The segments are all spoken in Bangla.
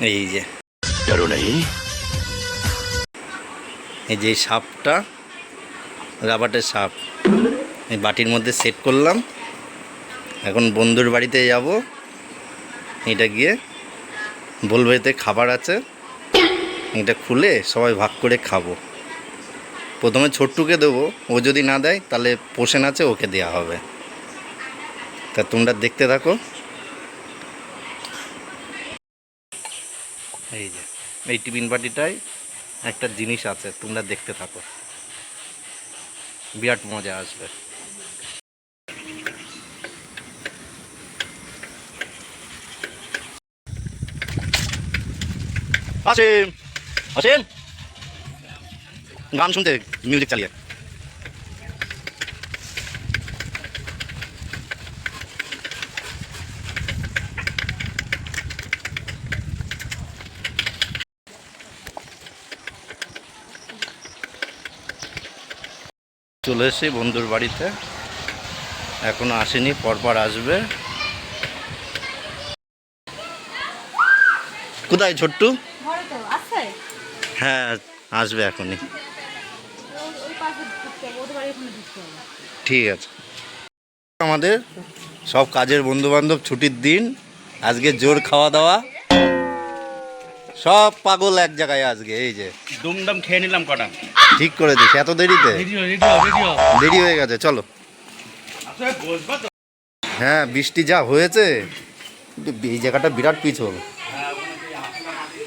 এই যে এই যে সাপটা রাবারের সাপ এই বাটির মধ্যে সেট করলাম। এখন বন্ধুর বাড়িতে যাব, এটা গিয়ে বলবো এতে খাবার আছে, এটা খুলে সবাই ভাগ করে খাবো। প্রথমে ছোট্টুকে দেবো, ও যদি না দেয় তাহলে পোষণ আছে ওকে দেওয়া হবে। তা তোমরা দেখতে থাকো। এই যে এই টিফিন বাটিটায় একটা জিনিস আছে, তোমরা দেখতে থাকো, বিরাট মজা আসবে। আসেন আসেন, গান শুনতে মিউজিক চালিয়ে। চলে এসেছি বন্ধুর বাড়িতে, এখনো আসেনি, পরপর আসবে। কোথায় ছোট্টু? হ্যাঁ আসবে এখনই। ঠিক আছে, আমাদের সব কাজের বন্ধু বান্ধব ছুটির দিন, আজকে জোর খাওয়া দাওয়া, সব পাগল এক জায়গায় আজকে। এই যে দুমদাম খেয়ে নিলাম কটা। ঠিক করে দিস, এত দেরিতে? দেরি হয়ে গেছে, চলো। হ্যাঁ বৃষ্টি যা হয়েছে, এই জায়গাটা বিরাট পিছল।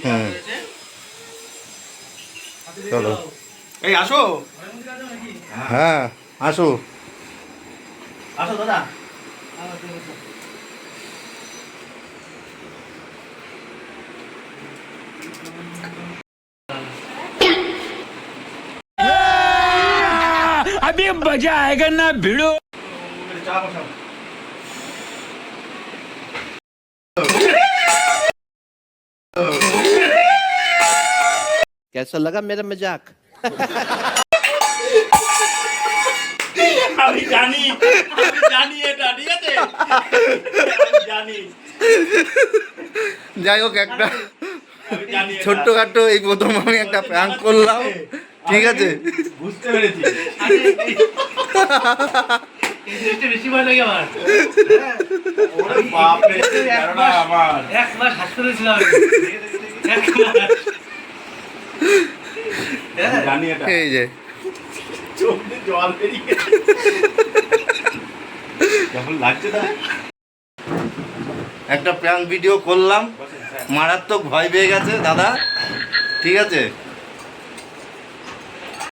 হুম চলো, এই আসো। হ্যাঁ আসো। আসো দাদা। अभी मजा आएगा ना भिड़ो। कैसा लगा मेरा मजाक? আমি জানি এটা, ঠিক আছে? জানি। যাই হোক, একটা আমি জানি ছোট্টখাটো এই প্রথম আমি একটা প্র্যাঙ্ক করলাম, ঠিক আছে? বুঝতে পেরেছি। বেশি ভয় লাগে আমার। ওরে বাপ রে, আমার এক মাস হাসপাতালে ছিলাম। এক মাস। জানি এটা। এই যে চোখ দিয়ে জল বেরিয়ে গেছে। কেমন লাগছে না? একটা প্র্যাঙ্ক ভিডিও করলাম, মারাত্মক ভয় পেয়ে গেছে দাদা, ঠিক আছে?